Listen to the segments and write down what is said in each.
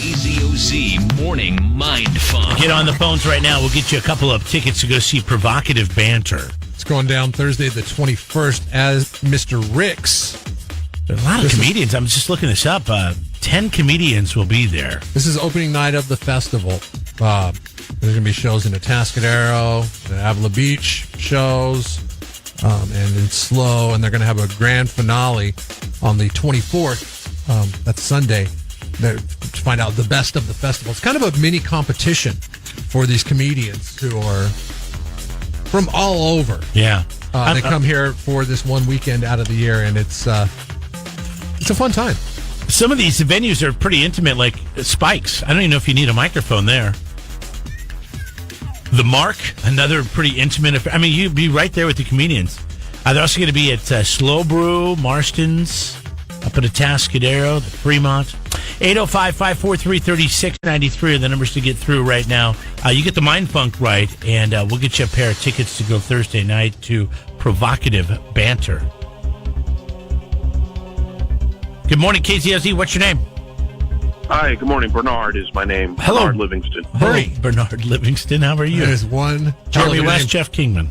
KZOZ Morning Mind Funk. Get on the phones right now. We'll get you a couple of tickets to go see Provocative Banter. It's going down Thursday the 21st as Mr. Ricks. There's a lot of comedians. I'm just looking this up. 10 comedians will be there. This is opening night of the festival. There's going to be shows in Atascadero, the Avila Beach shows, and in SLO, and they're going to have a grand finale on the 24th. That's Sunday. To find out the best of the festival. It's kind of a mini competition for these comedians who are from all over. Yeah. They come here for this one weekend out of the year, and it's a fun time. Some of these venues are pretty intimate, like Spikes. I don't even know if you need a microphone there. The Mark, another pretty intimate. I mean, you'd be right there with the comedians. They're also going to be at Slow Brew, Marston's, up at Atascadero, the Fremont. 805-543-3693 are the numbers to get through right now. You get the Mind Funk right, and we'll get you a pair of tickets to go Thursday night to Provocative Banter. Good morning, KZOZ. What's your name? Hi, good morning. Bernard is my name. Hello. Bernard Livingston. Hello, Bernard Livingston. How are you? There's one. Jeremy West, Jeff Kingman.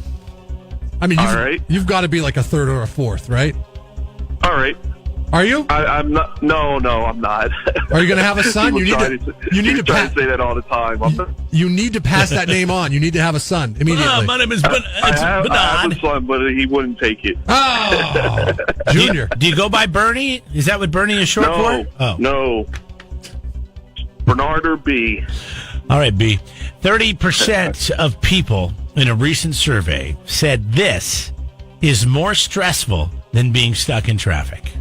I mean, All right. You've got to be like a third or a fourth, right? All right. Are you? I'm not. No, I'm not. Are you going to have a son? You need to try to say that all the time. You need to pass that name on. You need to have a son immediately. My name is I have a son, but he wouldn't take it. Oh, Junior. Do you go by Bernie? Is that what Bernie is short for? Oh. No. Bernard or B. All right, B. 30% of people in a recent survey said this is more stressful than being stuck in traffic.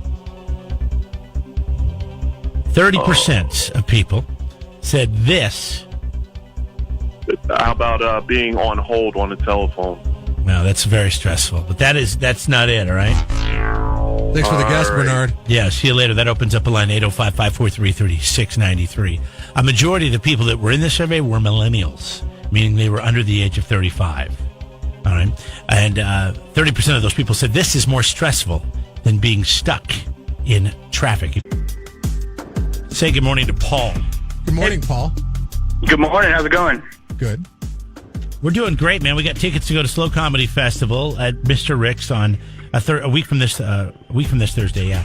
30% of people said this. How about being on hold on the telephone? No, that's very stressful. But that's not it, all right? Thanks for the guess, All right. Bernard. Yeah, see you later. That opens up a line, 805-543-3693. A majority of the people that were in the survey were millennials, meaning they were under the age of 35. All right? And 30% of those people said this is more stressful than being stuck in traffic. Say good morning to Paul. Good morning, Paul. Good morning. How's it going? Good. We're doing great, man. We got tickets to go to Slow Comedy Festival at Mr. Rick's on a week from this Thursday. Yeah.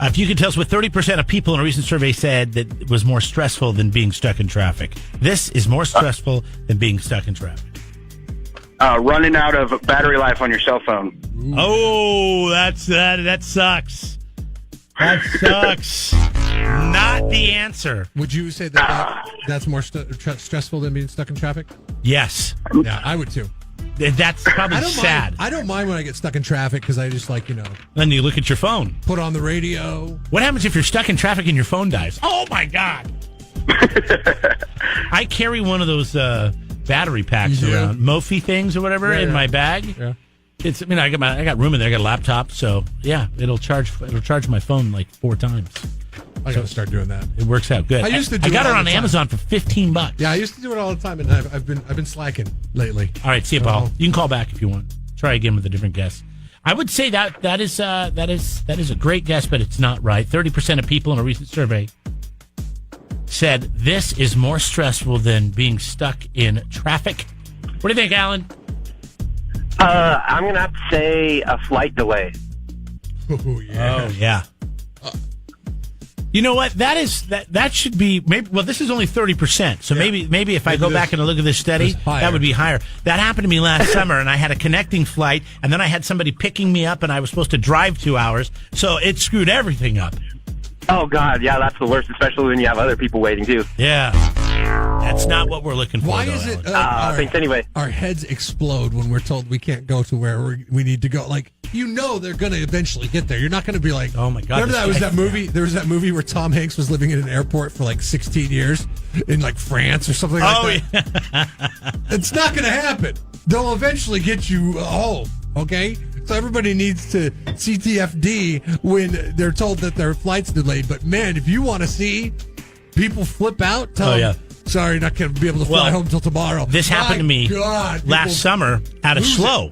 If you could tell us what 30% of people in a recent survey said that it was more stressful than being stuck in traffic. This is more stressful than being stuck in traffic. Running out of battery life on your cell phone. Ooh. Oh, that sucks. That sucks. Not the answer. Would you say that's more stressful than being stuck in traffic? Yes. Yeah, I would too. That's probably sad. I don't mind when I get stuck in traffic because I just Then you look at your phone. put on the radio. What happens if you're stuck in traffic and your phone dies? Oh, my God. I carry one of those battery packs around, Mophie things or whatever, in my bag. Yeah. I got room in there. I got a laptop, so yeah, it'll charge my phone like 4 times. I got to start doing that. It works out good. I used to do I got it it all on the time. Amazon for $15. Yeah, I used to do it all the time, and I've been slacking lately. All right, see you, Paul. You can call back if you want. Try again with a different guess. I would say that is a great guess, but it's not right. 30% of people in a recent survey said this is more stressful than being stuck in traffic. What do you think, Alan? I'm going to have to say a flight delay. Oh, yeah. Oh, yeah. You know what? That should be maybe. Well, this is only 30%. So maybe if I go back and look at this study, that would be higher. That happened to me last summer, and I had a connecting flight, and then I had somebody picking me up, and I was supposed to drive 2 hours, so it screwed everything up. Oh, God. Yeah, that's the worst, especially when you have other people waiting, too. Yeah. That's not what we're looking for. Why though, is it? Thanks anyway. Our heads explode when we're told we can't go to where we need to go. Like, they're going to eventually get there. You're not going to be like, oh my God. Remember that movie? There was that movie where Tom Hanks was living in an airport for like 16 years in like France or something like that. Yeah. It's not going to happen. They'll eventually get you home. Okay. So everybody needs to CTFD when they're told that their flight's delayed. But man, if you want to see people flip out, tell them, sorry, not going to be able to fly home till tomorrow. This happened to me last summer out of SLO.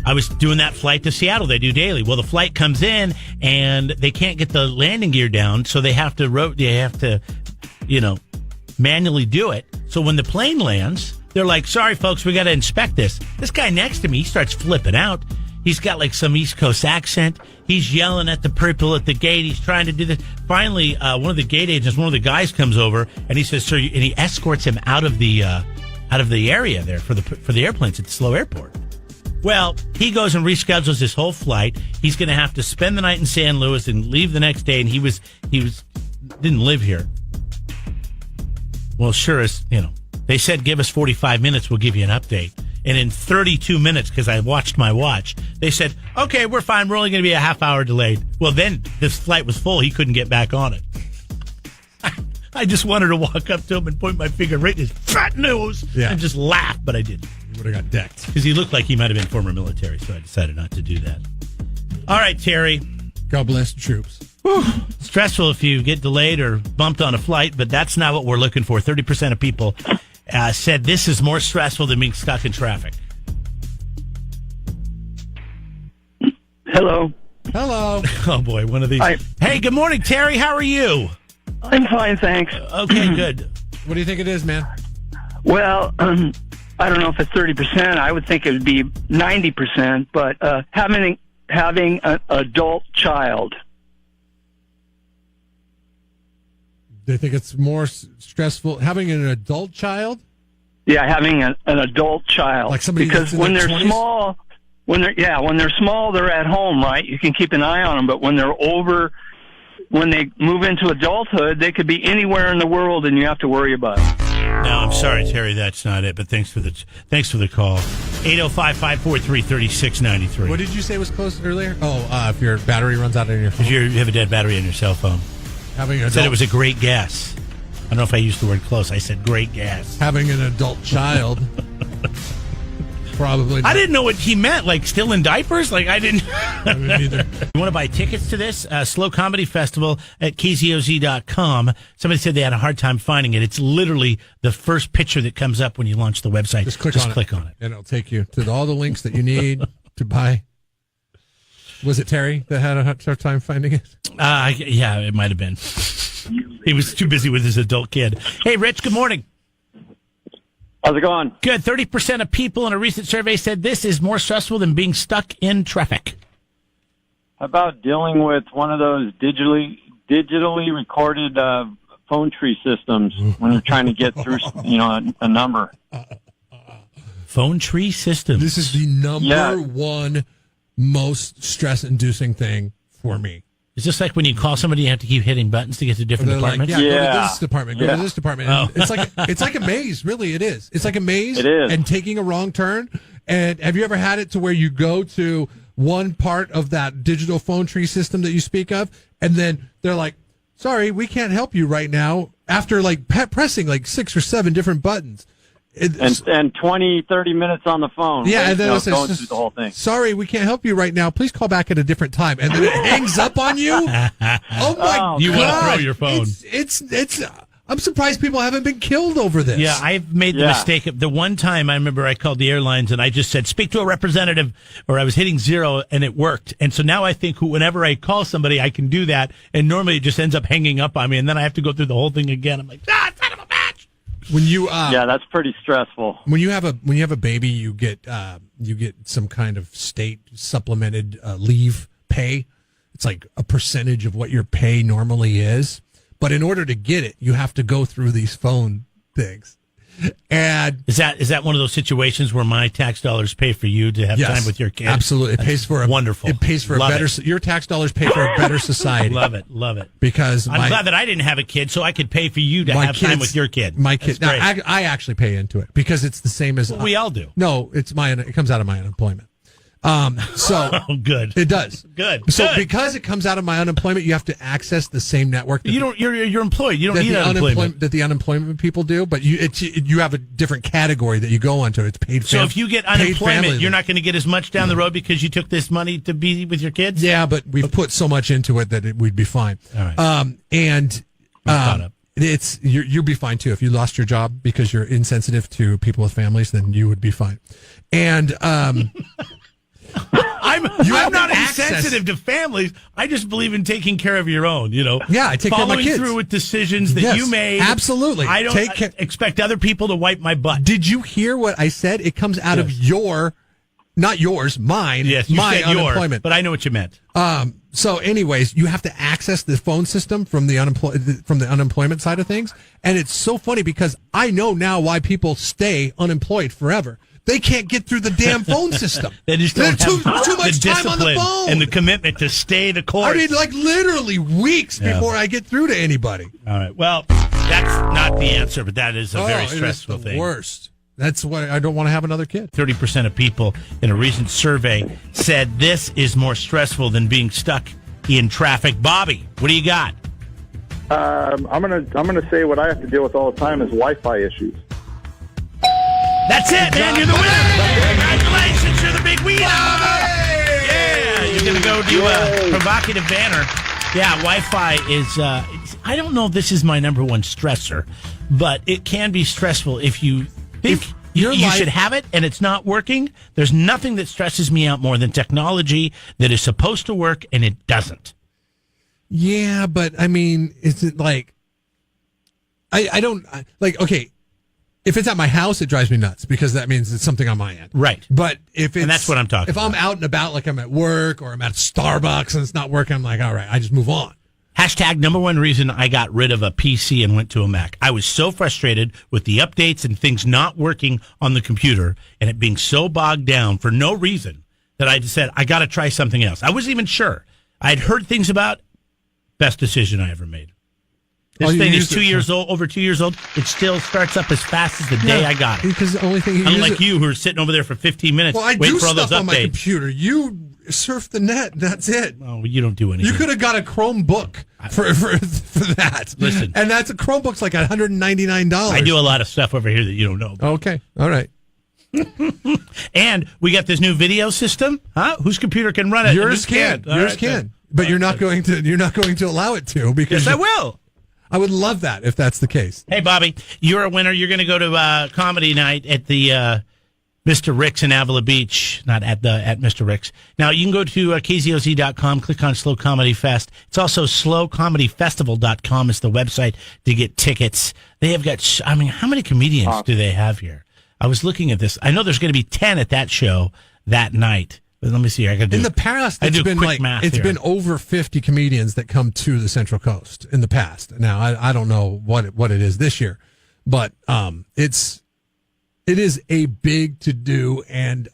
I was doing that flight to Seattle. They do daily. Well, the flight comes in and they can't get the landing gear down, so they have to manually do it. So when the plane lands, they're like, sorry, folks, we got to inspect this. This guy next to me, he starts flipping out. He's got like some East Coast accent. He's yelling at the people at the gate. He's trying to do this. Finally, one of the gate agents, one of the guys comes over and he says, sir, and he escorts him out of the area there for the airplanes at the Slow Airport. Well, he goes and reschedules his whole flight. He's going to have to spend the night in San Luis and leave the next day. And he didn't live here. Well, sure as, they said, give us 45 minutes. We'll give you an update. And in 32 minutes, because I watched my watch, they said, okay, we're fine. We're only going to be a half hour delayed. Well, then this flight was full. He couldn't get back on it. I just wanted to walk up to him and point my finger right in his fat nose and just laugh, but I didn't. You would have got decked. Because he looked like he might have been former military, so I decided not to do that. All right, Terry. God bless the troops. Whew. Stressful if you get delayed or bumped on a flight, but that's not what we're looking for. 30% of people said this is more stressful than being stuck in traffic. Hello. Oh, boy, one of these. Hi. Hey, good morning, Terry. How are you? I'm fine, thanks. Okay, good. What do you think it is, man? Well, I don't know if it's 30%. I would think it would be 90%, but having an adult child. They think it's more stressful having an adult child? Yeah, having an adult child. Like somebody because that's in when their they're 20s? small, when they're small, they're at home, right? You can keep an eye on them, but when they move into adulthood, they could be anywhere in the world, and you have to worry about it. No, I'm sorry, Terry. That's not it. But thanks for the call. 805-543-3693. What did you say was close earlier? Oh, if your battery runs out on your phone. If you have a dead battery on your cell phone. Having an I said it was a great guess. I don't know if I used the word close. I said great guess. Having an adult child. Probably not. I didn't know what he meant. Like still in diapers? Like I didn't. I didn't either. You want to buy tickets to this Slow Comedy Festival at KZOZ.com? Somebody said they had a hard time finding it. It's literally the first picture that comes up when you launch the website. Just click on it. And it'll take you to all the links that you need to buy. Was it Terry that had a hard time finding it? Yeah, it might have been. He was too busy with his adult kid. Hey, Rich, good morning. How's it going? Good. 30% of people in a recent survey said this is more stressful than being stuck in traffic. How about dealing with one of those digitally recorded phone tree systems when you're trying to get through, a number? Phone tree systems. This is the number one most stress-inducing thing for me. It's just like when you call somebody, you have to keep hitting buttons to get to different departments. Like, go to this department, go to this department. Oh. It's like a maze, really. It is. It's like a maze. It is. And taking a wrong turn. And have you ever had it to where you go to one part of that digital phone tree system that you speak of, and then they're like, sorry, we can't help you right now, after like pressing like 6 or 7 different buttons. And 20, 30 minutes on the phone. Yeah, and then going it's through the whole thing. Sorry, we can't help you right now. Please call back at a different time. And then it hangs up on you. Oh my God. You want to throw your phone. It's I'm surprised people haven't been killed over this. Yeah, I've made the mistake of the one time I remember I called the airlines and I just said, speak to a representative, or I was hitting 0 and it worked. And so now I think whenever I call somebody, I can do that. And normally it just ends up hanging up on me. And then I have to go through the whole thing again. I'm like, son of a bitch. When you that's pretty stressful. When you have a baby, you get some kind of state supplemented leave pay. It's like a percentage of what your pay normally is. But in order to get it, you have to go through these phone things. And is that one of those situations where my tax dollars pay for you to have time with your kid? Absolutely. It pays for wonderful. It pays for your tax dollars pay for a better society. Love it. Because I'm glad that I didn't have a kid, so I could pay for you to have time with your kid. My kid. Now, I actually pay into it because it's the same as we all do. No, it comes out of my unemployment. Good. It does. Good. So because it comes out of my unemployment, you have to access the same network. You're employed. You don't need unemployment. That the unemployment people do, but you have a different category that you go onto. It's paid. So if you get unemployment, you're not going to get as much down the road because you took this money to be with your kids. Yeah, but we've put so much into it that we'd be fine. All right. You'd be fine too if you lost your job because you're insensitive to people with families. Then you would be fine. And I'm not insensitive to families. I just believe in taking care of your own, Yeah, I take care of my kids. Following through with decisions that you made. Absolutely. I don't expect other people to wipe my butt. Did you hear what I said? It comes out of not yours, mine. Yes, you my said unemployment. but I know what you meant. So anyways, you have to access the phone system from the unemployment side of things. And it's so funny because I know now why people stay unemployed forever. They can't get through the damn phone system. They just don't have too much the time on the discipline phone. and the commitment to stay the course. I mean, like literally weeks before I get through to anybody. All right. Well, that's not the answer, but that is a very stressful thing. Worst. That's why I don't want to have another kid. 30% of people in a recent survey said this is more stressful than being stuck in traffic. Bobby, what do you got? I'm gonna say what I have to deal with all the time is Wi-Fi issues. That's it, man. You're the winner. Congratulations. You're the big winner. Yeah. You're going to go do a provocative banner. Yeah, Wi-Fi is, I don't know if this is my number one stressor, but it can be stressful if you think you should have it and it's not working. There's nothing that stresses me out more than technology that is supposed to work and it doesn't. Yeah, but I mean, is it like, okay, if it's at my house, it drives me nuts because that means it's something on my end. Right. But if it's, and that's what I'm talking about. If I'm out and about, like I'm at work or I'm at Starbucks and it's not working, I'm like, all right, I just move on. Hashtag number one reason I got rid of a PC and went to a Mac. I was so frustrated with the updates and things not working on the computer and it being so bogged down for no reason that I just said, I got to try something else. I wasn't even sure. I'd heard things about best decision I ever made. This thing is 2 years old, over 2 years old. It still starts up as fast as the day I got it. Because the only thing unlike you who are sitting over there for 15 minutes waiting for all those updates. On my computer. You surf the net. That's it. Oh, you don't do anything. You could have got a Chromebook for that. Listen, and that's a Chromebook's like $199. I do a lot of stuff over here that you don't know about. Okay, all right. And we got this new video system. Huh? Whose computer can run it? Yours can. Yours can. But you're not going to allow it to because yes, I will. I would love that if that's the case. Hey, Bobby, you're a winner. You're going to go to comedy night at the Mr. Rick's in Avila Beach, not at Mr. Rick's. Now, you can go to KZOZ.com, click on Slow Comedy Fest. It's also slowcomedyfestival.com is the website to get tickets. They have got, how many comedians do they have here? I was looking at this. I know there's going to be 10 at that show that night. Let me see. In the past, it's been over 50 comedians that come to the Central Coast in the past. Now, I don't know what it is this year, but it is a big to do. And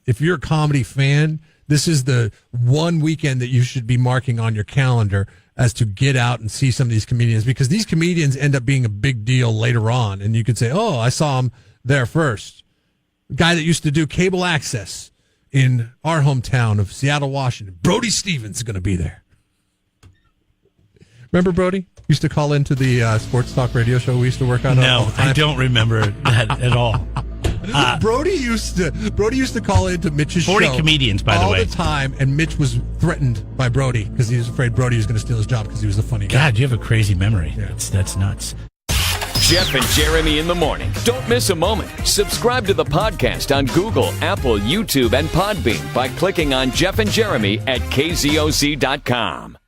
if you're a comedy fan, this is the one weekend that you should be marking on your calendar as to get out and see some of these comedians, because these comedians end up being a big deal later on. And you could say, oh, I saw him there first. The guy that used to do cable access in our hometown of Seattle, Washington. Brody Stevens is going to be there. Remember Brody? Used to call into the sports talk radio show we used to work on. No, I don't remember that at all. Brody used to call into Mitch's 40 show. 40 comedians, by the way. All the time, and Mitch was threatened by Brody because he was afraid Brody was going to steal his job because he was the funny guy. God, you have a crazy memory. Yeah. That's nuts. Jeff and Jeremy in the morning. Don't miss a moment. Subscribe to the podcast on Google, Apple, YouTube, and Podbean by clicking on Jeff and Jeremy at KZOZ.com.